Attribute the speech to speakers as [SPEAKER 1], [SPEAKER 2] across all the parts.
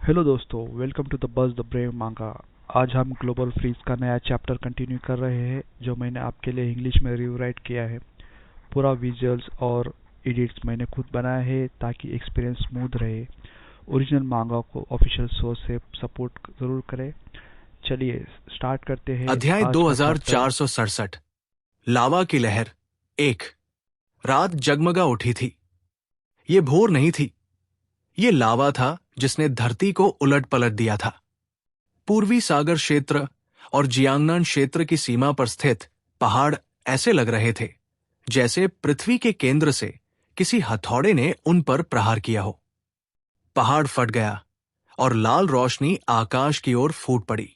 [SPEAKER 1] Hello दोस्तों, welcome to the Buzz the Brave manga. आज हम ग्लोबल फ्रीज का नया चैप्टर कंटिन्यू कर रहे हैं जो मैंने आपके लिए इंग्लिश में रिवराइट किया है। पूरा विजुअल्स और एडिट्स मैंने खुद बनाया है ताकि एक्सपीरियंस स्मूथ रहे। ओरिजिनल मांगा को ऑफिशियल सोर्स से सपोर्ट जरूर करें। चलिए स्टार्ट करते हैं
[SPEAKER 2] अध्याय
[SPEAKER 1] आज का चैप्टर।
[SPEAKER 2] 2467 लावा की लहर। एक रात जगमगा उठी थी। ये भोर नहीं थी, ये लावा था जिसने धरती को उलट पलट दिया था। पूर्वी सागर क्षेत्र और जियांगनान क्षेत्र की सीमा पर स्थित पहाड़ ऐसे लग रहे थे जैसे पृथ्वी के केंद्र से किसी हथौड़े ने उन पर प्रहार किया हो। पहाड़ फट गया और लाल रोशनी आकाश की ओर फूट पड़ी।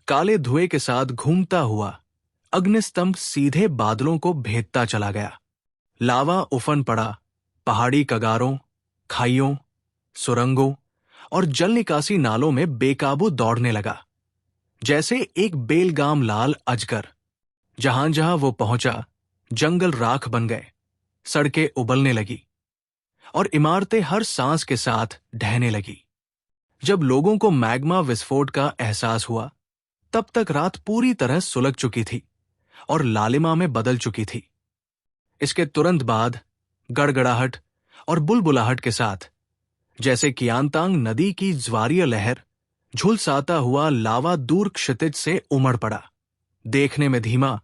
[SPEAKER 2] काले धुएं के साथ घूमता हुआ अग्निस्तंभ सीधे बादलों को भेदता चला गया। लावा उफन पड़ा, पहाड़ी कगारों, खाइयों, सुरंगों और जल निकासी नालों में बेकाबू दौड़ने लगा, जैसे एक बेलगाम लाल अजगर। जहां जहां वो पहुंचा, जंगल राख बन गए, सड़कें उबलने लगी और इमारतें हर सांस के साथ ढहने लगी। जब लोगों को मैग्मा विस्फोट का एहसास हुआ, तब तक रात पूरी तरह सुलग चुकी थी और लालिमा में बदल चुकी थी। इसके तुरंत बाद गड़गड़ाहट और बुलबुलाहट के साथ, जैसे कियांतांग नदी की ज्वारीय लहर, झुलसाता हुआ लावा दूर क्षितिज से उमड़ पड़ा। देखने में धीमा,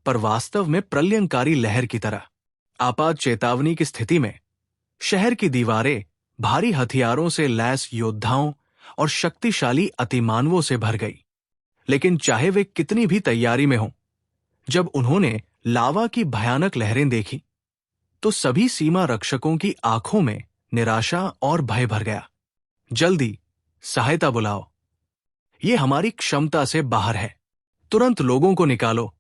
[SPEAKER 2] पर वास्तव में प्रलयंकारी लहर की तरह। आपात चेतावनी की स्थिति में शहर की दीवारें भारी हथियारों से लैस योद्धाओं और शक्तिशाली अतिमानवों से भर गई। लेकिन चाहे वे कितनी भी तैयारी में हों, जब उन्होंने लावा की भयानक लहरें देखी, तो सभी सीमा रक्षकों की आंखों में निराशा और भय भर गया। जल्दी सहायता बुलाओ, ये हमारी क्षमता से बाहर है। तुरंत लोगों को निकालो।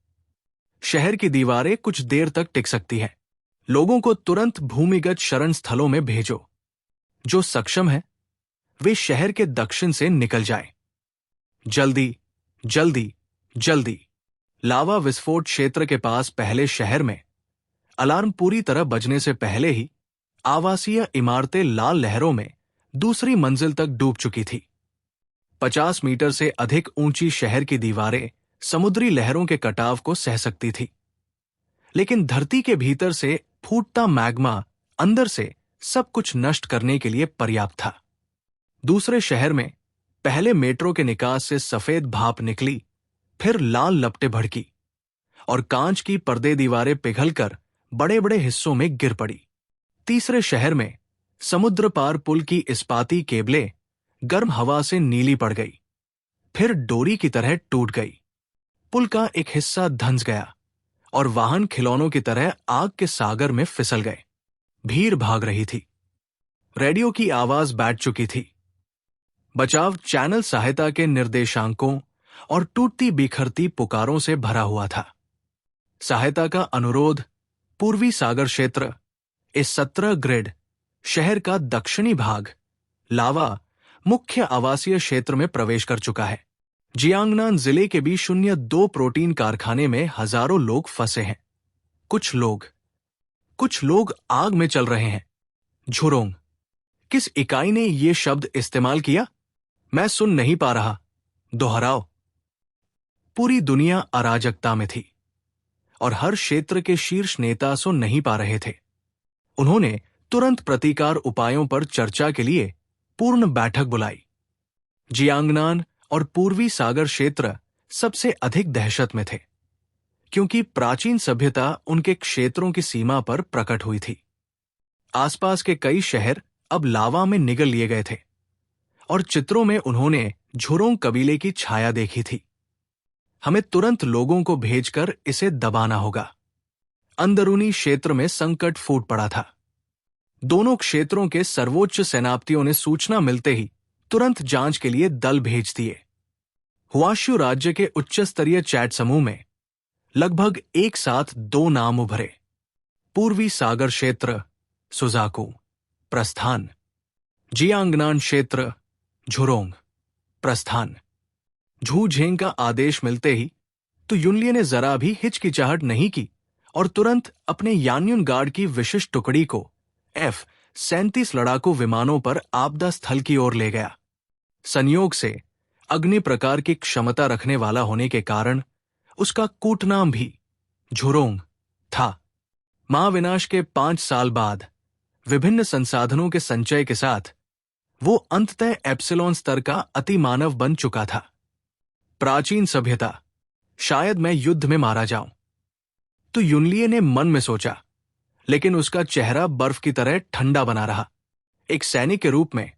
[SPEAKER 2] शहर की दीवारें कुछ देर तक टिक सकती हैं। लोगों को तुरंत भूमिगत शरण स्थलों में भेजो। जो सक्षम है वे शहर के दक्षिण से निकल जाएं। जल्दी जल्दी जल्दी। लावा विस्फोट क्षेत्र के पास पहले शहर में अलार्म पूरी तरह बजने से पहले ही आवासीय इमारतें लाल लहरों में दूसरी मंजिल तक डूब चुकी थी। 50 मीटर से अधिक ऊंची शहर की दीवारें समुद्री लहरों के कटाव को सह सकती थी, लेकिन धरती के भीतर से फूटता मैग्मा अंदर से सब कुछ नष्ट करने के लिए पर्याप्त था। दूसरे शहर में पहले मेट्रो के निकास से सफेद भाप निकली, फिर लाल लपटें भड़की और कांच की पर्दे दीवारें पिघलकर बड़े बड़े हिस्सों में गिर पड़ी। तीसरे शहर में समुद्र पार पुल की इस्पाती केबलें गर्म हवा से नीली पड़ गई, फिर डोरी की तरह टूट गई। पुल का एक हिस्सा धंस गया और वाहन खिलौनों की तरह आग के सागर में फिसल गए। भीड़ भाग रही थी। रेडियो की आवाज बैठ चुकी थी। बचाव चैनल सहायता के निर्देशांकों और टूटती बिखरती पुकारों से भरा हुआ था। सहायता का अनुरोध। पूर्वी सागर क्षेत्र, इस 17 ग्रिड शहर का दक्षिणी भाग लावा मुख्य आवासीय क्षेत्र में प्रवेश कर चुका है। जियांगनान जिले के B02 प्रोटीन कारखाने में हजारों लोग फंसे हैं। कुछ लोग आग में चल रहे हैं। झुरोंग। किस इकाई ने यह शब्द इस्तेमाल किया? मैं सुन नहीं पा रहा। दोहराओ। पूरी दुनिया अराजकता में थी और हर क्षेत्र के शीर्ष नेता सुन नहीं पा रहे थे। उन्होंने तुरंत प्रतिकार उपायों पर चर्चा के लिए पूर्ण बैठक बुलाई। जियांगनान और पूर्वी सागर क्षेत्र सबसे अधिक दहशत में थे, क्योंकि प्राचीन सभ्यता उनके क्षेत्रों की सीमा पर प्रकट हुई थी। आसपास के कई शहर अब लावा में निगल लिए गए थे और चित्रों में उन्होंने झुरोंग कबीले की छाया देखी थी। हमें तुरंत लोगों को भेजकर इसे दबाना होगा। अंदरूनी क्षेत्र में संकट फूट पड़ा था। दोनों क्षेत्रों के सर्वोच्च सेनापतियों ने सूचना मिलते ही तुरंत जांच के लिए दल भेज दिए। हुआशू राज्य के उच्च स्तरीय चैट समूह में लगभग एक साथ 2 नाम उभरे। पूर्वी सागर क्षेत्र सुजाकू, प्रस्थान। जियांगनान क्षेत्र झुरोंग, प्रस्थान। झूझेंग का आदेश मिलते ही तो युनलिए ने जरा भी हिचकिचाहट नहीं की और तुरंत अपने यान्युन गार्ड की विशिष्ट टुकड़ी को F-37 लड़ाकू विमानों पर आपदा स्थल की ओर ले गया। संयोग से अग्नि प्रकार की क्षमता रखने वाला होने के कारण उसका कूटनाम भी झुरोंग था। महाविनाश के 5 साल बाद विभिन्न संसाधनों के संचय के साथ वो अंततः एप्सिलॉन स्तर का अतिमानव बन चुका था। प्राचीन सभ्यता, शायद मैं युद्ध में मारा जाऊं, तो युनलिए ने मन में सोचा, लेकिन उसका चेहरा बर्फ की तरह ठंडा बना रहा। एक सैनिक के रूप में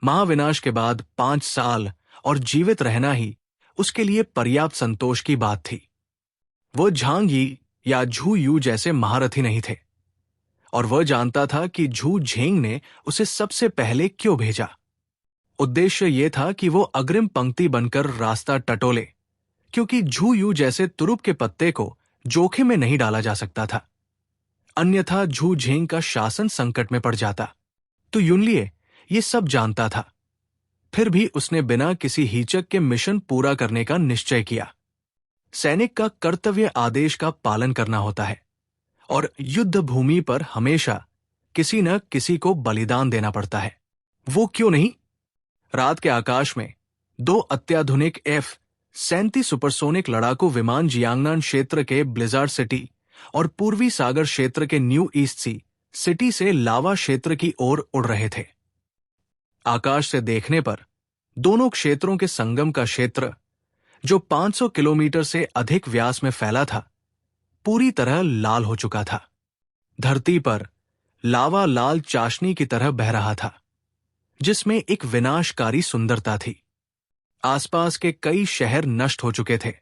[SPEAKER 2] महाविनाश के बाद 5 साल और जीवित रहना ही उसके लिए पर्याप्त संतोष की बात थी। वो झांग यी या झू यू जैसे महारथी नहीं थे, और वह जानता था कि झू झेंग ने उसे सबसे पहले क्यों भेजा। उद्देश्य यह था कि वो अग्रिम पंक्ति बनकर रास्ता टटोले, क्योंकि झू यू जैसे तुरुप के पत्ते को जोखिम में नहीं डाला जा सकता था, अन्यथा झू झेंग का शासन संकट में पड़ जाता। तो युनलिए ये सब जानता था, फिर भी उसने बिना किसी हिचक के मिशन पूरा करने का निश्चय किया। सैनिक का कर्तव्य आदेश का पालन करना होता है, और युद्ध भूमि पर हमेशा किसी न किसी को बलिदान देना पड़ता है। वो क्यों नहीं? रात के आकाश में 2 अत्याधुनिक F-37 सुपरसोनिक लड़ाकू विमान जियांगनान क्षेत्र के ब्लिजार्ड सिटी और पूर्वी सागर क्षेत्र के न्यू ईस्ट सी सिटी से लावा क्षेत्र की ओर उड़ रहे थे। आकाश से देखने पर दोनों क्षेत्रों के संगम का क्षेत्र, जो 500 किलोमीटर से अधिक व्यास में फैला था, पूरी तरह लाल हो चुका था। धरती पर लावा लाल चाशनी की तरह बह रहा था, जिसमें एक विनाशकारी सुंदरता थी। आसपास के कई शहर नष्ट हो चुके थे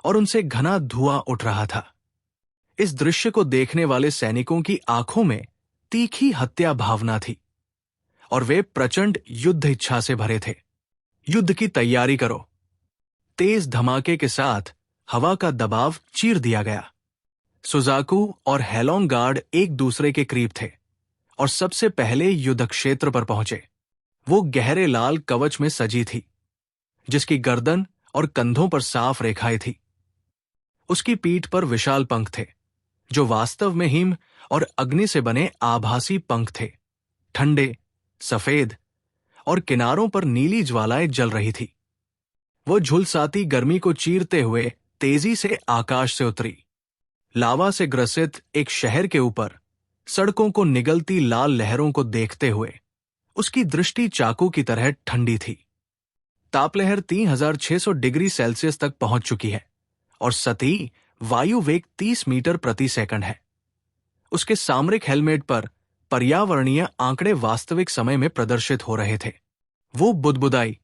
[SPEAKER 2] और उनसे घना धुआं उठ रहा था। इस दृश्य को देखने वाले सैनिकों की आंखों में तीखी हत्या भावना थी, और वे प्रचंड युद्ध इच्छा से भरे थे। युद्ध की तैयारी करो। तेज धमाके के साथ हवा का दबाव चीर दिया गया। सुजाकू और हेलोंग गार्ड एक दूसरे के करीब थे और सबसे पहले युद्ध क्षेत्र पर पहुंचे। वो गहरे लाल कवच में सजी थी, जिसकी गर्दन और कंधों पर साफ रेखाएं थी। उसकी पीठ पर विशाल पंख थे, जो वास्तव में हिम और अग्नि से बने आभासी पंख थे। ठंडे, सफेद और किनारों पर नीली ज्वालाएं जल रही थी। वो झुलसाती गर्मी को चीरते हुए तेजी से आकाश से उतरी। लावा से ग्रसित एक शहर के ऊपर सड़कों को निगलती लाल लहरों को देखते हुए उसकी दृष्टि चाकू की तरह ठंडी थी। तापलहर 3600 डिग्री सेल्सियस तक पहुंच चुकी है और सतही वायु वेग 30 मीटर प्रति सेकंड है। उसके सामरिक हेलमेट पर पर्यावरणीय आंकड़े वास्तविक समय में प्रदर्शित हो रहे थे। वो बुदबुदाई,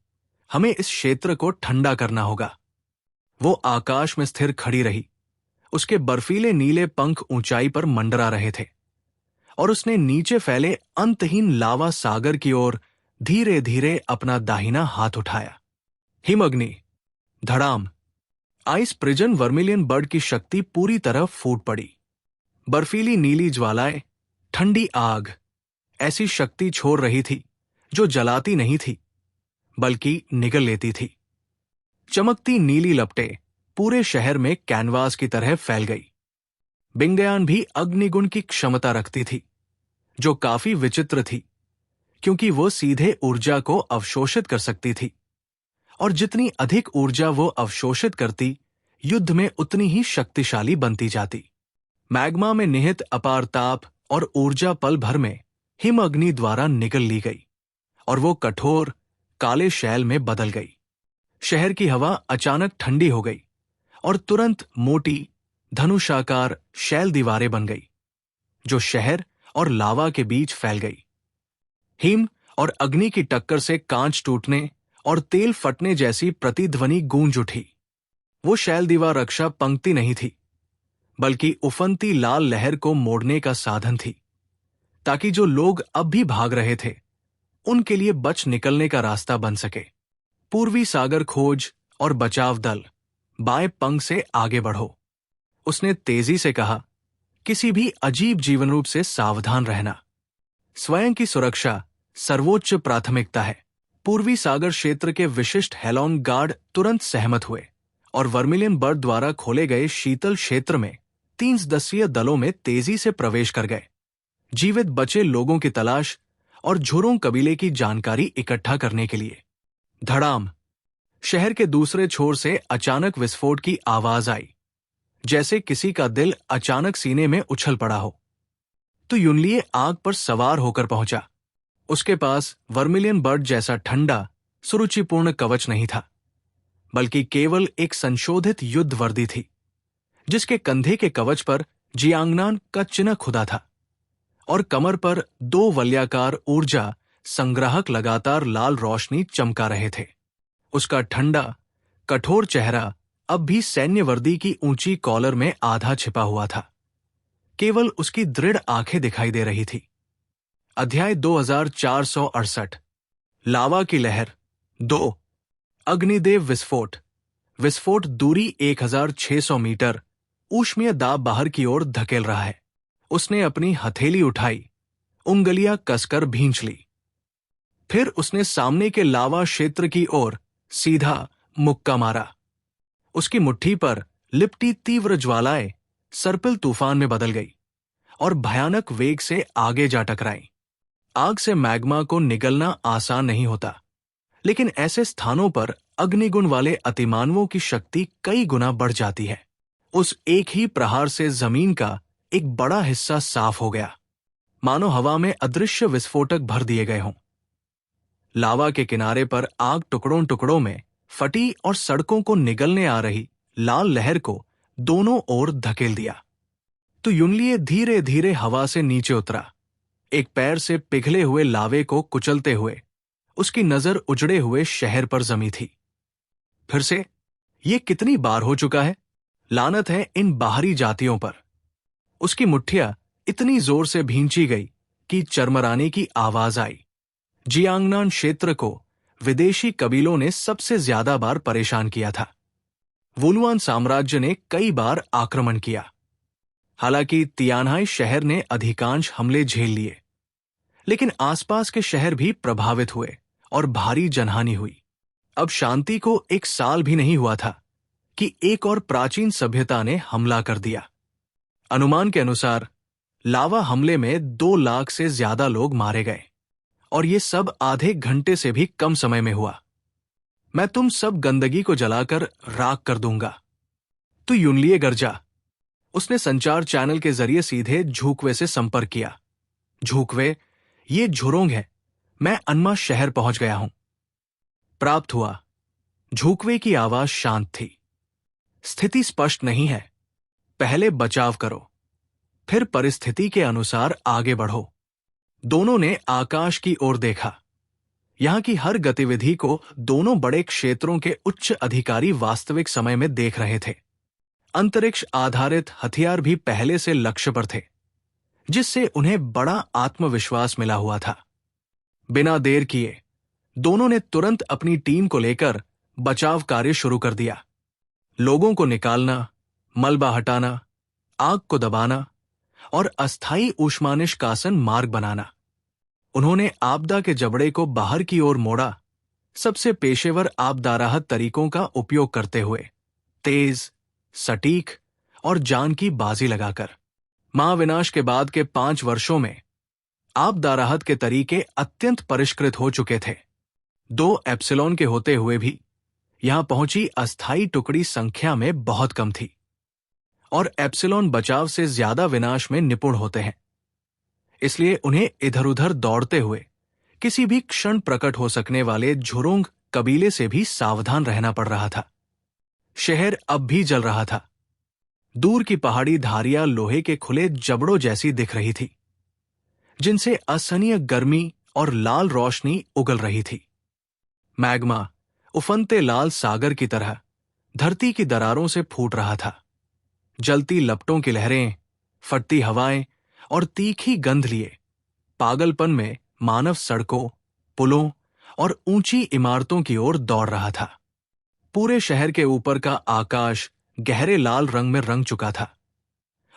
[SPEAKER 2] हमें इस क्षेत्र को ठंडा करना होगा। वो आकाश में स्थिर खड़ी रही। उसके बर्फीले नीले पंख ऊंचाई पर मंडरा रहे थे और उसने नीचे फैले अंतहीन लावा सागर की ओर धीरे धीरे अपना दाहिना हाथ उठाया। हिमअग्नि, धड़ाम। आइस प्रिजन वर्मिलियन बर्ड की शक्ति पूरी तरह फूट पड़ी। बर्फीली नीली ज्वालाएं, ठंडी आग ऐसी शक्ति छोड़ रही थी जो जलाती नहीं थी, बल्कि निगल लेती थी। चमकती नीली लपटें पूरे शहर में कैनवास की तरह फैल गई। बिंगयान भी अग्निगुण की क्षमता रखती थी, जो काफी विचित्र थी, क्योंकि वो सीधे ऊर्जा को अवशोषित कर सकती थी, और जितनी अधिक ऊर्जा वो अवशोषित करती, युद्ध में उतनी ही शक्तिशाली बनती जाती। मैग्मा में निहित अपार ताप और ऊर्जा पल भर में हिमअग्नि द्वारा निगल ली गई और वो कठोर काले शैल में बदल गई। शहर की हवा अचानक ठंडी हो गई और तुरंत मोटी धनुषाकार शैल दीवारें बन गई, जो शहर और लावा के बीच फैल गई। हिम और अग्नि की टक्कर से कांच टूटने और तेल फटने जैसी प्रतिध्वनि गूंज उठी। वो शैल दीवार रक्षा पंक्ति नहीं थी, बल्कि उफनती लाल लहर को मोड़ने का साधन थी, ताकि जो लोग अब भी भाग रहे थे उनके लिए बच निकलने का रास्ता बन सके। पूर्वी सागर खोज और बचाव दल, बाएं पंख से आगे बढ़ो, उसने तेजी से कहा। किसी भी अजीब जीवन रूप से सावधान रहना। स्वयं की सुरक्षा सर्वोच्च प्राथमिकता है। पूर्वी सागर क्षेत्र के विशिष्ट हेलोंग गार्ड तुरंत सहमत हुए और वर्मिलियन बर्ड द्वारा खोले गए शीतल क्षेत्र में 3 सदस्यीय दलों में तेजी से प्रवेश कर गए, जीवित बचे लोगों की तलाश और झुरोंग कबीले की जानकारी इकट्ठा करने के लिए। धड़ाम। शहर के दूसरे छोर से अचानक विस्फोट की आवाज आई, जैसे किसी का दिल अचानक सीने में उछल पड़ा हो। तो युनलिए आग पर सवार होकर पहुंचा। उसके पास वर्मिलियन बर्ड जैसा ठंडा, सुरुचिपूर्ण कवच नहीं था, बल्कि केवल एक संशोधित युद्ध वर्दी थी, जिसके कंधे के कवच पर जियांगनान का चिन्ह खुदा था और कमर पर 2 वलयाकार ऊर्जा संग्राहक लगातार लाल रोशनी चमका रहे थे। उसका ठंडा, कठोर चेहरा अब भी सैन्य वर्दी की ऊंची कॉलर में आधा छिपा हुआ था। केवल उसकी दृढ़ आंखें दिखाई दे रही थी। अध्याय 2468। लावा की लहर 2। अग्निदेव विस्फोट। विस्फोट दूरी 1600 मीटर ऊष्मीय दाब बाहर की ओर धकेल रहा है। उसने अपनी हथेली उठाई, उंगलियां कसकर भींच ली। फिर उसने सामने के लावा क्षेत्र की ओर सीधा मुक्का मारा। उसकी मुट्ठी पर लिपटी तीव्र ज्वालाएं सर्पिल तूफान में बदल गई और भयानक वेग से आगे जा टकराई। आग से मैग्मा को निगलना आसान नहीं होता, लेकिन ऐसे स्थानों पर अग्निगुण वाले अतिमानवों की शक्ति कई गुना बढ़ जाती है। उस एक ही प्रहार से जमीन का एक बड़ा हिस्सा साफ हो गया, मानो हवा में अदृश्य विस्फोटक भर दिए गए हों। लावा के किनारे पर आग टुकड़ों टुकड़ों में फटी और सड़कों को निगलने आ रही लाल लहर को दोनों ओर धकेल दिया। तो युनलिए धीरे धीरे हवा से नीचे उतरा, एक पैर से पिघले हुए लावे को कुचलते हुए। उसकी नजर उजड़े हुए शहर पर जमी थी। फिर से ये कितनी बार हो चुका है? लानत है इन बाहरी जातियों पर। उसकी मुट्ठियां इतनी जोर से भींची गई कि चरमराने की आवाज आई। जियांगनान क्षेत्र को विदेशी कबीलों ने सबसे ज्यादा बार परेशान किया था। वुलुआन साम्राज्य ने कई बार आक्रमण किया। हालांकि तियानहाई शहर ने अधिकांश हमले झेल लिए, लेकिन आसपास के शहर भी प्रभावित हुए और भारी जनहानि हुई। अब शांति को 1 साल भी नहीं हुआ था कि एक और प्राचीन सभ्यता ने हमला कर दिया। अनुमान के अनुसार लावा हमले में 2 लाख से ज्यादा लोग मारे गए, और ये सब आधे घंटे से भी कम समय में हुआ। मैं तुम सब गंदगी को जलाकर राख कर दूंगा। तू युनलिए गरजा। उसने संचार चैनल के जरिए सीधे झूकवे से संपर्क किया। झूकवे, ये झुरोंग है। मैं अनमा शहर पहुंच गया हूं। प्राप्त हुआ। झूकवे की आवाज शांत थी। स्थिति स्पष्ट नहीं है। पहले बचाव करो, फिर परिस्थिति के अनुसार आगे बढ़ो। दोनों ने आकाश की ओर देखा। यहां की हर गतिविधि को दोनों बड़े क्षेत्रों के उच्च अधिकारी वास्तविक समय में देख रहे थे। अंतरिक्ष आधारित हथियार भी पहले से लक्ष्य पर थे, जिससे उन्हें बड़ा आत्मविश्वास मिला हुआ था। बिना देर किए दोनों ने तुरंत अपनी टीम को लेकर बचाव कार्य शुरू कर दिया। लोगों को निकालना, मलबा हटाना, आग को दबाना और अस्थायी ऊष्मानिष्कासन मार्ग बनाना। उन्होंने आपदा के जबड़े को बाहर की ओर मोड़ा, सबसे पेशेवर आपदा राहत तरीकों का उपयोग करते हुए, तेज, सटीक और जान की बाजी लगाकर। महाविनाश के बाद के 5 वर्षों में आपदा राहत के तरीके अत्यंत परिष्कृत हो चुके थे। 2 एप्सिलॉन के होते हुए भी यहां पहुंची अस्थायी टुकड़ी संख्या में बहुत कम थी, और एप्सिलॉन बचाव से ज्यादा विनाश में निपुण होते हैं। इसलिए उन्हें इधर उधर दौड़ते हुए किसी भी क्षण प्रकट हो सकने वाले झुरोंग कबीले से भी सावधान रहना पड़ रहा था। शहर अब भी जल रहा था। दूर की पहाड़ी धारियां लोहे के खुले जबड़ों जैसी दिख रही थी, जिनसे असहनीय गर्मी और लाल रोशनी उगल रही थी। मैग्मा उफनते लाल सागर की तरह धरती की दरारों से फूट रहा था। जलती लपटों की लहरें, फटती हवाएं और तीखी गंध लिए पागलपन में मानव सड़कों, पुलों और ऊंची इमारतों की ओर दौड़ रहा था। पूरे शहर के ऊपर का आकाश गहरे लाल रंग में रंग चुका था,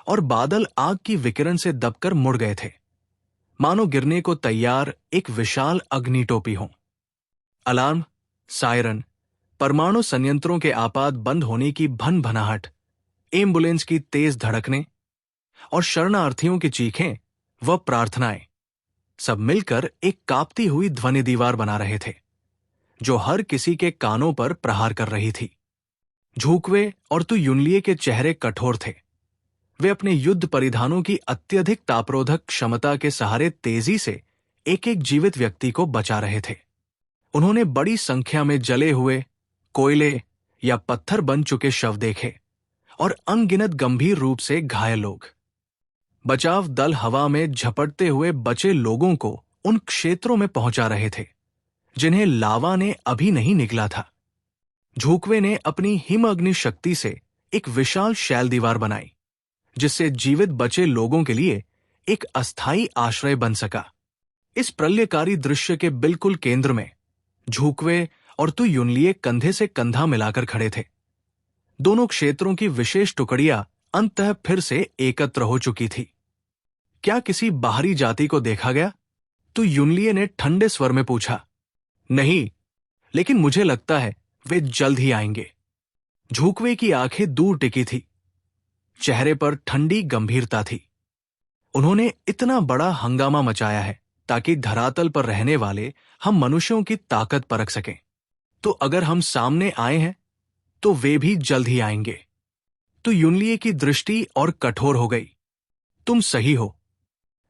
[SPEAKER 2] और बादल आग की विकिरण से दबकर मुड़ गए थे, मानो गिरने को तैयार एक विशाल अग्नि टोपी हो। अलार्म, सायरन, परमाणु संयंत्रों के आपात बंद होने की भन भनाहट, एम्बुलेंस की तेज धड़कने और शरणार्थियों की चीखें व प्रार्थनाएं सब मिलकर एक कांपती हुई ध्वनि दीवार बना रहे थे, जो हर किसी के कानों पर प्रहार कर रही थी। झूकवे और तु युनलिए के चेहरे कठोर थे। वे अपने युद्ध परिधानों की अत्यधिक तापरोधक क्षमता के सहारे तेजी से एक एक जीवित व्यक्ति को बचा रहे थे। उन्होंने बड़ी संख्या में जले हुए, कोयले या पत्थर बन चुके शव देखे और अनगिनत गंभीर रूप से घायल लोग। बचाव दल हवा में झपटते हुए बचे लोगों को उन क्षेत्रों में पहुंचा रहे थे जिन्हें लावा ने अभी नहीं निगला था। झूकवे ने अपनी हिम अग्नि शक्ति से एक विशाल शैल दीवार बनाई, जिससे जीवित बचे लोगों के लिए एक अस्थायी आश्रय बन सका। इस प्रलयकारी दृश्य के बिल्कुल केंद्र में झूकवे और तु युनलिए कंधे से कंधा मिलाकर खड़े थे। दोनों क्षेत्रों की विशेष टुकड़ियां अंततः फिर से एकत्र हो चुकी थी। क्या किसी बाहरी जाति को देखा गया? तु युनलिए ने ठंडे स्वर में पूछा। नहीं, लेकिन मुझे लगता है वे जल्द ही आएंगे। झूकवे की आंखें दूर टिकी थी, चेहरे पर ठंडी गंभीरता थी। उन्होंने इतना बड़ा हंगामा मचाया है ताकि धरातल पर रहने वाले हम मनुष्यों की ताकत परख सकें। तो अगर हम सामने आए हैं तो वे भी जल्द ही आएंगे। तो युनलिए की दृष्टि और कठोर हो गई। तुम सही हो।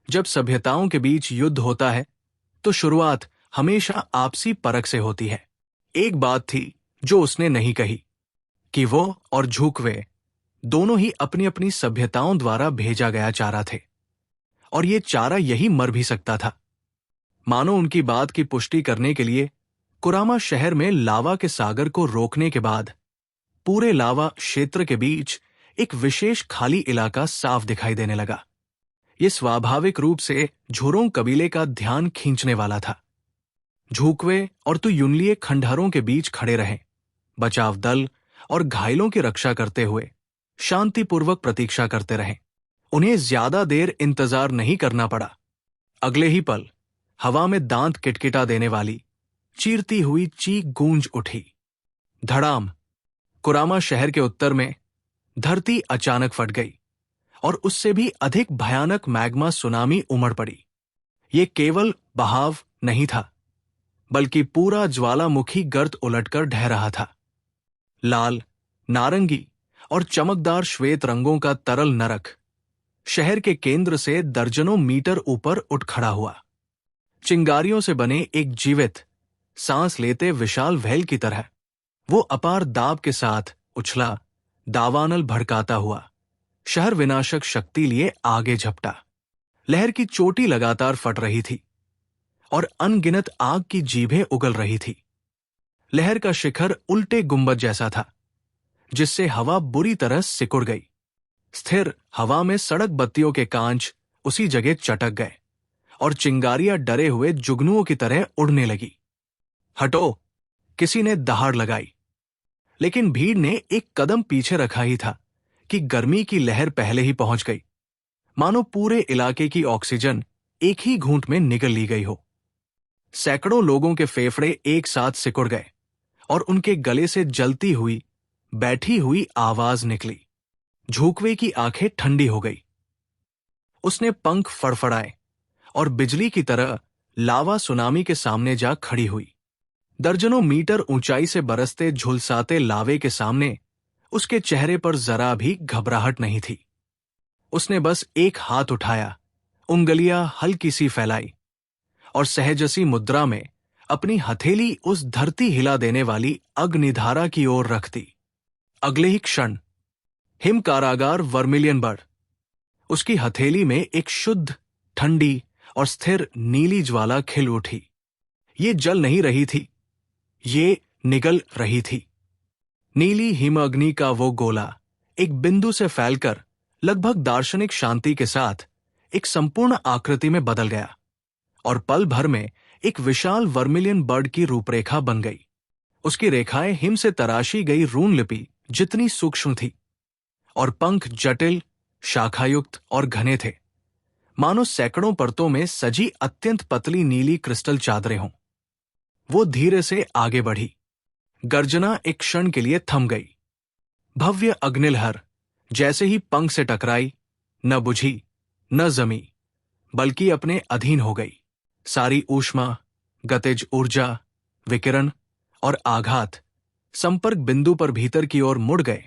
[SPEAKER 2] जब सभ्यताओं के बीच युद्ध होता है तो शुरुआत हमेशा आपसी परख से होती है। एक बात थी जो उसने नहीं कही कि वो और झूकवे दोनों ही अपनी अपनी सभ्यताओं द्वारा भेजा गया चारा थे, और ये चारा यही मर भी सकता था। मानो उनकी बात की पुष्टि करने के लिए कुरामा शहर में लावा के सागर को रोकने के बाद पूरे लावा क्षेत्र के बीच एक विशेष खाली इलाका साफ दिखाई देने लगा। ये स्वाभाविक रूप से झुरोंग कबीले का ध्यान खींचने वाला था। झूकवे और तु युनलिए खंडहरों के बीच खड़े रहे, बचाव दल और घायलों की रक्षा करते हुए शांतिपूर्वक प्रतीक्षा करते रहे। उन्हें ज्यादा देर इंतजार नहीं करना पड़ा। अगले ही पल हवा में दांत किटकिटा देने वाली चीरती हुई चीख गूंज उठी। धड़ाम! कुरामा शहर के उत्तर में धरती अचानक फट गई और उससे भी अधिक भयानक मैग्मा सुनामी उमड़ पड़ी। ये केवल बहाव नहीं था, बल्कि पूरा ज्वालामुखी गर्त उलटकर ढह रहा था। लाल, नारंगी और चमकदार श्वेत रंगों का तरल नरक शहर के केंद्र से दर्जनों मीटर ऊपर उठ खड़ा हुआ। चिंगारियों से बने एक जीवित, सांस लेते विशाल व्हेल की तरह वो अपार दाब के साथ उछला, दावानल भड़काता हुआ शहर विनाशक शक्ति लिए आगे झपटा। लहर की चोटी लगातार फट रही थी और अनगिनत आग की जीभें उगल रही थी। लहर का शिखर उल्टे गुंबद जैसा था, जिससे हवा बुरी तरह सिकुड़ गई। स्थिर हवा में सड़क बत्तियों के कांच उसी जगह चटक गए और चिंगारियां डरे हुए जुगनुओं की तरह उड़ने लगी। हटो! किसी ने दहाड़ लगाई, लेकिन भीड़ ने एक कदम पीछे रखा ही था कि गर्मी की लहर पहले ही पहुंच गई, मानो पूरे इलाके की ऑक्सीजन एक ही घूंट में निगल ली गई हो। सैकड़ों लोगों के फेफड़े एक साथ सिकुड़ गए और उनके गले से जलती हुई, बैठी हुई आवाज निकली। झूकवे की आंखें ठंडी हो गई। उसने पंख फड़फड़ाए और बिजली की तरह लावा सुनामी के सामने जा खड़ी हुई। दर्जनों मीटर ऊंचाई से बरसते झुलसाते लावे के सामने उसके चेहरे पर जरा भी घबराहट नहीं थी। उसने बस एक हाथ उठाया, उंगलियां हल्की सी फैलाई और सहजसी मुद्रा में अपनी हथेली उस धरती हिला देने वाली अग्निधारा की ओर रख दी। अगले ही क्षण हिम कारागार वर्मिलियन बर्ड, उसकी हथेली में एक शुद्ध, ठंडी और स्थिर नीली ज्वाला खिल उठी। ये जल नहीं रही थी, ये निगल रही थी। नीली हिमअग्नि का वो गोला एक बिंदु से फैलकर लगभग दार्शनिक शांति के साथ एक संपूर्ण आकृति में बदल गया और पल भर में एक विशाल वर्मिलियन बर्ड की रूपरेखा बन गई। उसकी रेखाएं हिम से तराशी गई रून लिपि जितनी सूक्ष्म थी और पंख जटिल, शाखायुक्त और घने थे, मानो सैकड़ों परतों में सजी अत्यंत पतली नीली क्रिस्टल चादरें हों। वो धीरे से आगे बढ़ी। गर्जना एक क्षण के लिए थम गई। भव्य अग्निलहर जैसे ही पंख से टकराई, न बुझी न जमी, बल्कि अपने अधीन हो गई। सारी ऊष्मा, गतिज ऊर्जा, विकिरण और आघात संपर्क बिंदु पर भीतर की ओर मुड़ गए,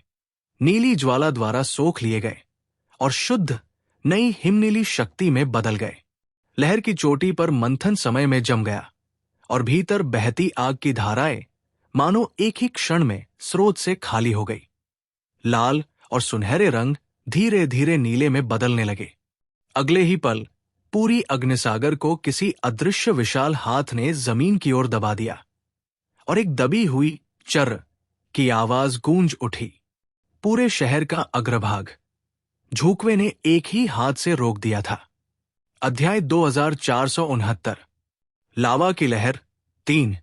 [SPEAKER 2] नीली ज्वाला द्वारा सोख लिए गए और शुद्ध नई हिमनीली शक्ति में बदल गए। लहर की चोटी पर मंथन समय में जम गया और भीतर बहती आग की धाराएं मानो एक ही क्षण में स्रोत से खाली हो गई। लाल और सुनहरे रंग धीरे धीरे नीले में बदलने लगे। अगले ही पल पूरी अग्निसागर को किसी अदृश्य विशाल हाथ ने जमीन की ओर दबा दिया और एक दबी हुई चर्र की आवाज गूंज उठी। पूरे शहर का अग्रभाग झुकवे ने एक ही हाथ से रोक दिया था। अध्याय 2469 लावा की लहर 3।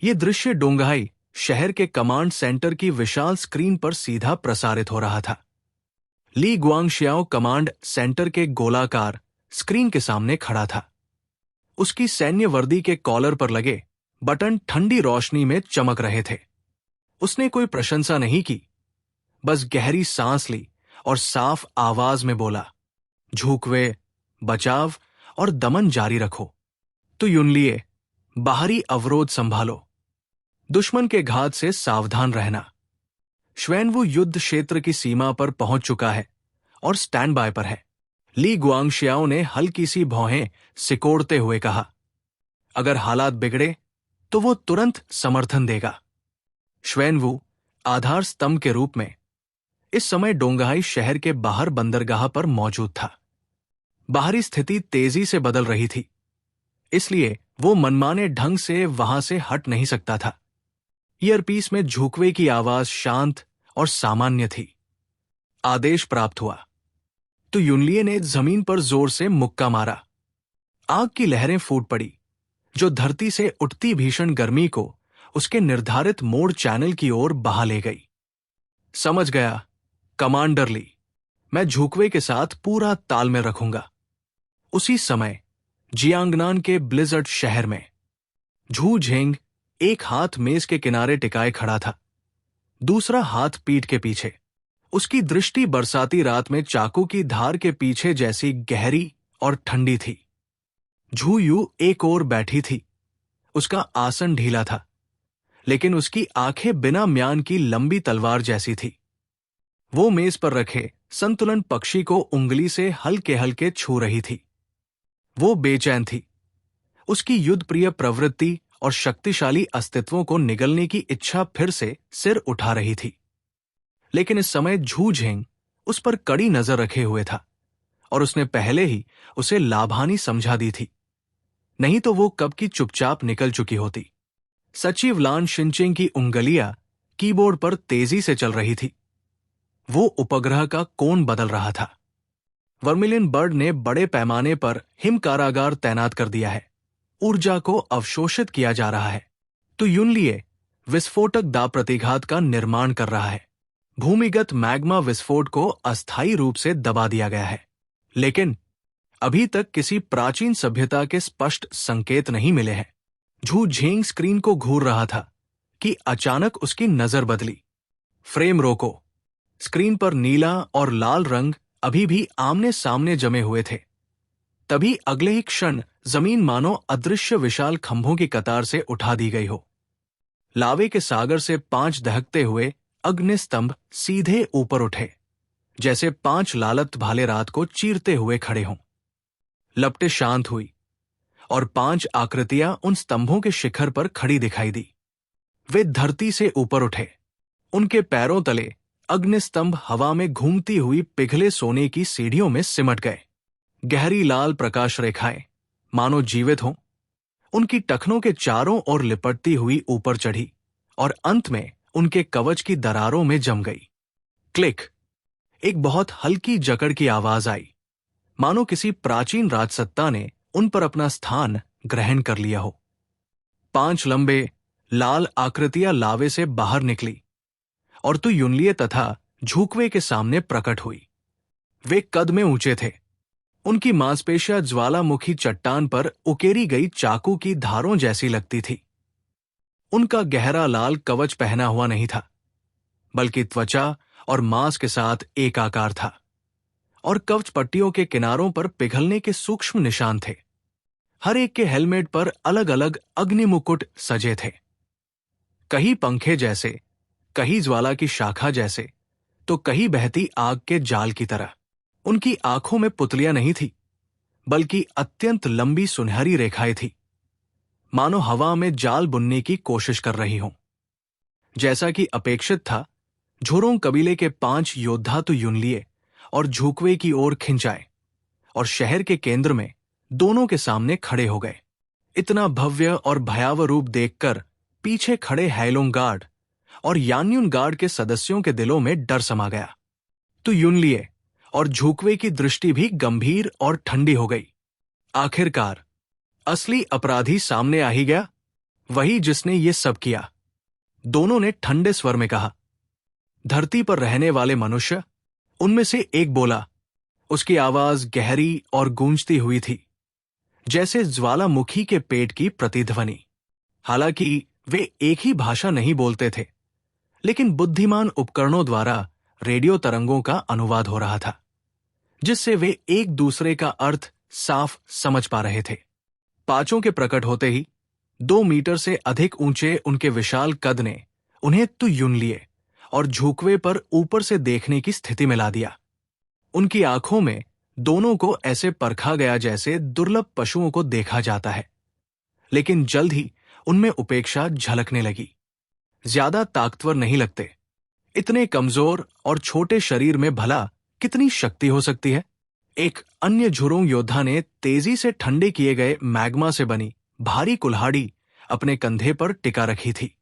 [SPEAKER 2] ये दृश्य डोंगहाई शहर के कमांड सेंटर की विशाल स्क्रीन पर सीधा प्रसारित हो रहा था। ली गुआंगशियाओ कमांड सेंटर के गोलाकार स्क्रीन के सामने खड़ा था। उसकी सैन्य वर्दी के कॉलर पर लगे बटन ठंडी रोशनी में चमक रहे थे। उसने कोई प्रशंसा नहीं की, बस गहरी सांस ली और साफ आवाज में बोला, झुकवे, बचाव और दमन जारी रखो। तो युनलिए, बाहरी अवरोध संभालो, दुश्मन के घात से सावधान रहना। श्वेनवू युद्ध क्षेत्र की सीमा पर पहुंच चुका है और स्टैंड बाय पर है। ली गुआंगशियाओ ने हल्की सी भौहें सिकोड़ते हुए कहा, अगर हालात बिगड़े तो वो तुरंत समर्थन देगा। श्वेनवू आधार स्तंभ के रूप में इस समय डोंगहाई शहर के बाहर बंदरगाह पर मौजूद था। बाहरी स्थिति तेजी से बदल रही थी, इसलिए वो मनमाने ढंग से वहां से हट नहीं सकता था। ईयरपीस में झुकवे की आवाज शांत और सामान्य थी। आदेश प्राप्त हुआ तो युनलिए ने जमीन पर जोर से मुक्का मारा। आग की लहरें फूट पड़ी, जो धरती से उठती भीषण गर्मी को उसके निर्धारित मोड़ चैनल की ओर बहा ले गई। समझ गया कमांडर ली, मैं झुकवे के साथ पूरा तालमेल रखूंगा। उसी समय जियांगनान के ब्लिजर्ड शहर में झू झेंग एक हाथ मेज के किनारे टिकाए खड़ा था, दूसरा हाथ पीठ के पीछे। उसकी दृष्टि बरसाती रात में चाकू की धार के पीछे जैसी गहरी और ठंडी थी। झू यू एक ओर बैठी थी। उसका आसन ढीला था, लेकिन उसकी आंखें बिना म्यान की लंबी तलवार जैसी थी। वो मेज पर रखे संतुलन पक्षी को उंगली से हल्के हल्के छू रही थी। वो बेचैन थी। उसकी युद्धप्रिय प्रवृत्ति और शक्तिशाली अस्तित्वों को निगलने की इच्छा फिर से सिर उठा रही थी। लेकिन इस समय झू झेंग उस पर कड़ी नजर रखे हुए था और उसने पहले ही उसे लाभानी समझा दी थी, नहीं तो वो कब की चुपचाप निकल चुकी होती। सचिव लान शिनचेंग की उंगलियां कीबोर्ड पर तेजी से चल रही थी। वो उपग्रह का कोण बदल रहा था। वर्मिलियन बर्ड ने बड़े पैमाने पर हिम कारागार तैनात कर दिया है। ऊर्जा को अवशोषित किया जा रहा है। तो युनलिए विस्फोटक दाब प्रतिघात का निर्माण कर रहा है। भूमिगत मैग्मा विस्फोट को अस्थायी रूप से दबा दिया गया है, लेकिन अभी तक किसी प्राचीन सभ्यता के स्पष्ट संकेत नहीं मिले हैं। झू झेंग स्क्रीन को घूर रहा था कि अचानक उसकी नजर बदली। फ्रेम रोको। स्क्रीन पर नीला और लाल रंग अभी भी आमने सामने जमे हुए थे। तभी अगले ही क्षण जमीन मानो अदृश्य विशाल खंभों की कतार से उठा दी गई हो। लावे के सागर से 5 दहकते हुए अग्निस्तंभ सीधे ऊपर उठे, जैसे 5 लालत भाले रात को चीरते हुए खड़े हों। लपटें शांत हुई और 5 आकृतियां उन स्तंभों के शिखर पर खड़ी दिखाई दी। वे धरती से ऊपर उठे। उनके पैरों तले अग्निस्तंभ हवा में घूमती हुई पिघले सोने की सीढ़ियों में सिमट गए। गहरी लाल प्रकाश रेखाएं मानो जीवित हों, उनकी टखनों के चारों ओर लिपटती हुई ऊपर चढ़ी और अंत में उनके कवच की दरारों में जम गई। क्लिक। एक बहुत हल्की जकड़ की आवाज आई, मानो किसी प्राचीन राजसत्ता ने उन पर अपना स्थान ग्रहण कर लिया हो। 5 लंबे लाल आकृतियां लावे से बाहर निकली और तो युनलिए तथा झुकवे के सामने प्रकट हुई। वे कद में ऊंचे थे। उनकी मांसपेशियां ज्वालामुखी चट्टान पर उकेरी गई चाकू की धारों जैसी लगती थी। उनका गहरा लाल कवच पहना हुआ नहीं था, बल्कि त्वचा और मांस के साथ एक आकार था, और कवच पट्टियों के किनारों पर पिघलने के सूक्ष्म निशान थे। हर एक के हेलमेट पर अलग अलग अग्निमुकुट सजे थे। कहीं पंखे जैसे, कहीं ज्वाला की शाखा जैसे, तो कहीं बहती आग के जाल की तरह। उनकी आंखों में पुतलियां नहीं थी, बल्कि अत्यंत लंबी सुनहरी रेखाएं थी, मानो हवा में जाल बुनने की कोशिश कर रही हों। जैसा कि अपेक्षित था, झुरोंग कबीले के 5 योद्धा तो युनलिए और झुकवे की ओर खिंचाए और शहर के केंद्र में दोनों के सामने खड़े हो गए। इतना भव्य और भयावह रूप देखकर पीछे खड़े हैलोंग गार्ड और यान्युन गार्ड के सदस्यों के दिलों में डर समा गया। तो युनलिए और झुकवे की दृष्टि भी गंभीर और ठंडी हो गई। आखिरकार असली अपराधी सामने आ ही गया, वही जिसने ये सब किया, दोनों ने ठंडे स्वर में कहा। धरती पर रहने वाले मनुष्य, उनमें से एक बोला। उसकी आवाज गहरी और गूंजती हुई थी, जैसे ज्वालामुखी के पेट की प्रतिध्वनि। हालांकि वे एक ही भाषा नहीं बोलते थे, लेकिन बुद्धिमान उपकरणों द्वारा रेडियो तरंगों का अनुवाद हो रहा था, जिससे वे एक दूसरे का अर्थ साफ समझ पा रहे थे। पांचों के प्रकट होते ही 2 मीटर से अधिक ऊंचे उनके विशाल कद ने उन्हें तो युनलिए और झुकवे पर ऊपर से देखने की स्थिति में ला दिया। उनकी आंखों में दोनों को ऐसे परखा गया जैसे दुर्लभ पशुओं को देखा जाता है, लेकिन जल्द ही उनमें उपेक्षा झलकने लगी। ज्यादा ताकतवर नहीं लगते, इतने कमजोर और छोटे शरीर में भला कितनी शक्ति हो सकती है। एक अन्य झुरोंग योद्धा ने तेजी से ठंडे किए गए मैग्मा से बनी भारी कुल्हाड़ी अपने कंधे पर टिका रखी थी।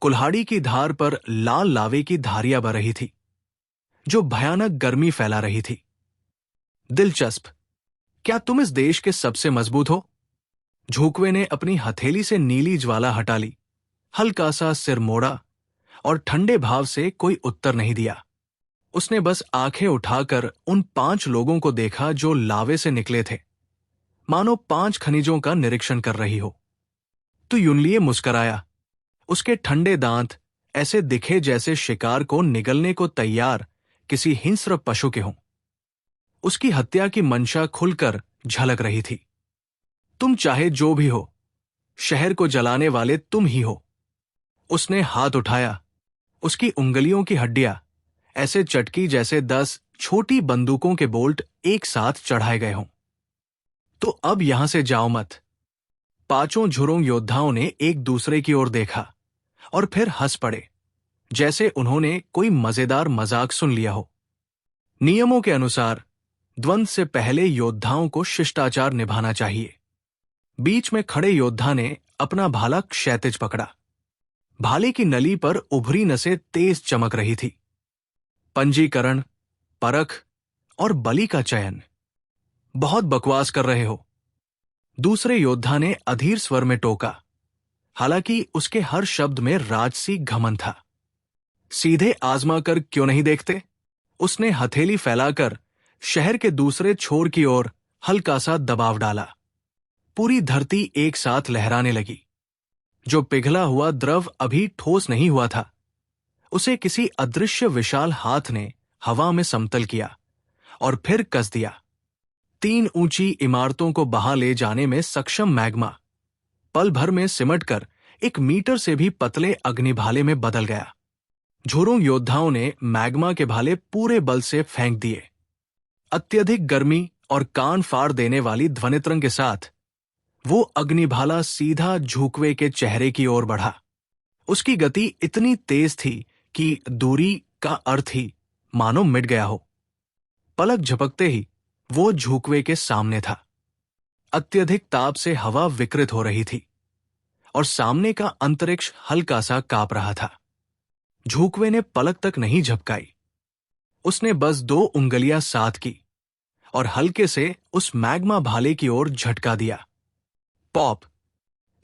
[SPEAKER 2] कुल्हाड़ी की धार पर लाल लावे की धारियां बह रही थी, जो भयानक गर्मी फैला रही थी। दिलचस्प, क्या तुम इस देश के सबसे मजबूत हो? झुकवे ने अपनी हथेली से नीली ज्वाला हटा ली, हल्का सा सिर मोड़ा और ठंडे भाव से कोई उत्तर नहीं दिया। उसने बस आंखें उठाकर उन 5 लोगों को देखा जो लावे से निकले थे, मानो 5 खनिजों का निरीक्षण कर रही हो। तो युनलिए मुस्कराया। उसके ठंडे दांत ऐसे दिखे जैसे शिकार को निगलने को तैयार किसी हिंस्र पशु के हों। उसकी हत्या की मंशा खुलकर झलक रही थी। तुम चाहे जो भी हो, शहर को जलाने वाले तुम ही हो। उसने हाथ उठाया। उसकी उंगलियों की हड्डियां ऐसे चटकी जैसे 10 छोटी बंदूकों के बोल्ट एक साथ चढ़ाए गए हों। तो अब यहां से जाओ मत। 5 झुरोंग योद्धाओं ने एक दूसरे की ओर देखा और फिर हंस पड़े, जैसे उन्होंने कोई मजेदार मजाक सुन लिया हो। नियमों के अनुसार द्वंद्व से पहले योद्धाओं को शिष्टाचार निभाना चाहिए। बीच में खड़े योद्धा ने अपना भाला क्षैतिज पकड़ा। भाले की नली पर उभरी नसें तेज चमक रही थी। पंजीकरण, परख और बलि का चयन। बहुत बकवास कर रहे हो, दूसरे योद्धा ने अधीर स्वर में टोका, हालांकि उसके हर शब्द में राजसी घमंड था। सीधे आजमा कर क्यों नहीं देखते? उसने हथेली फैलाकर शहर के दूसरे छोर की ओर हल्का सा दबाव डाला। पूरी धरती एक साथ लहराने लगी। जो पिघला हुआ द्रव अभी ठोस नहीं हुआ था, उसे किसी अदृश्य विशाल हाथ ने हवा में समतल किया और फिर कस दिया। 3 ऊंची इमारतों को बहा ले जाने में सक्षम मैग्मा पल भर में सिमटकर 1 मीटर से भी पतले अग्निभाले में बदल गया। झुरोंग योद्धाओं ने मैग्मा के भाले पूरे बल से फेंक दिए। अत्यधिक गर्मी और कान फाड़ देने वाली ध्वनितरंग के साथ वो अग्निभाला सीधा झुकवे के चेहरे की ओर बढ़ा। उसकी गति इतनी तेज थी कि दूरी का अर्थ ही मानो मिट गया हो। पलक झपकते ही वो झुकवे के सामने था। अत्यधिक ताप से हवा विकृत हो रही थी और सामने का अंतरिक्ष हल्का सा कांप रहा था। झुकवे ने पलक तक नहीं झपकाई। उसने बस 2 उंगलियां साथ की और हल्के से उस मैग्मा भाले की ओर झटका दिया। पॉप!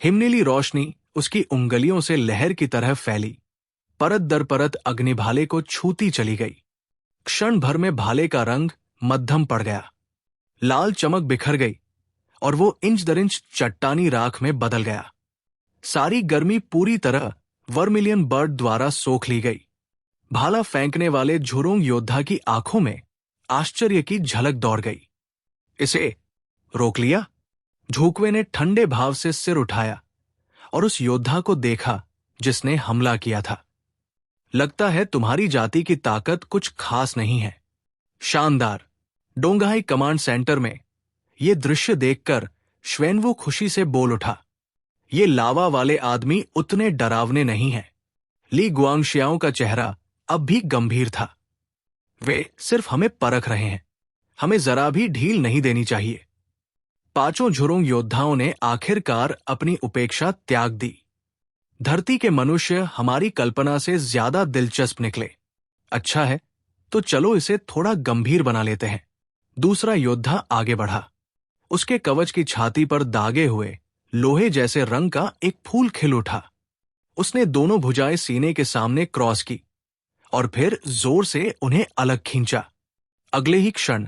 [SPEAKER 2] हिमनीली रोशनी उसकी उंगलियों से लहर की तरह फैली, परत दर परत अग्निभाले को छूती चली गई। क्षण भर में भाले का रंग मध्यम पड़ गया, लाल चमक बिखर गई और वो इंच दर इंच चट्टानी राख में बदल गया। सारी गर्मी पूरी तरह वर्मिलियन बर्ड द्वारा सोख ली गई। भाला फेंकने वाले झुरोंग योद्धा की आंखों में आश्चर्य की झलक दौड़ गई। इसे रोक लिया? झुकवे ने ठंडे भाव से सिर उठाया और उस योद्धा को देखा जिसने हमला किया था। लगता है तुम्हारी जाति की ताकत कुछ खास नहीं है। शानदार। डोंगहाई कमांड सेंटर में ये दृश्य देखकर श्वेनवू खुशी से बोल उठा। ये लावा वाले आदमी उतने डरावने नहीं हैं। ली गुआंगशियाओं का चेहरा अब भी गंभीर था। वे सिर्फ हमें परख रहे हैं। हमें जरा भी ढील नहीं देनी चाहिए। पांचों झुरोंग योद्धाओं ने आखिरकार अपनी उपेक्षा त्याग दी। धरती के मनुष्य हमारी कल्पना से ज्यादा दिलचस्प निकले। अच्छा है, तो चलो इसे थोड़ा गंभीर बना लेते हैं। दूसरा योद्धा आगे बढ़ा। उसके कवच की छाती पर दागे हुए लोहे जैसे रंग का एक फूल खिल उठा। उसने दोनों भुजाएं सीने के सामने क्रॉस की और फिर जोर से उन्हें अलग खींचा। अगले ही क्षण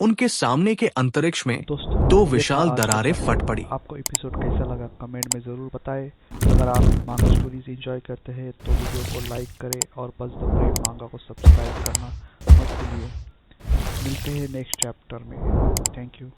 [SPEAKER 2] उनके सामने के अंतरिक्ष में
[SPEAKER 1] दोस्तों,
[SPEAKER 2] दो
[SPEAKER 1] ये था
[SPEAKER 2] विशाल
[SPEAKER 1] आज का
[SPEAKER 2] दरारें
[SPEAKER 1] एपिसोड।
[SPEAKER 2] फट पड़ी।
[SPEAKER 1] आपको एपिसोड कैसा लगा कमेंट में ज़रूर बताएं। अगर आप मांगा स्टोरीज एंजॉय करते हैं तो वीडियो को लाइक करें और बस द ब्रेव मांगा को सब्सक्राइब करना मत भूलिए। मिलते हैं नेक्स्ट चैप्टर में। Thank you.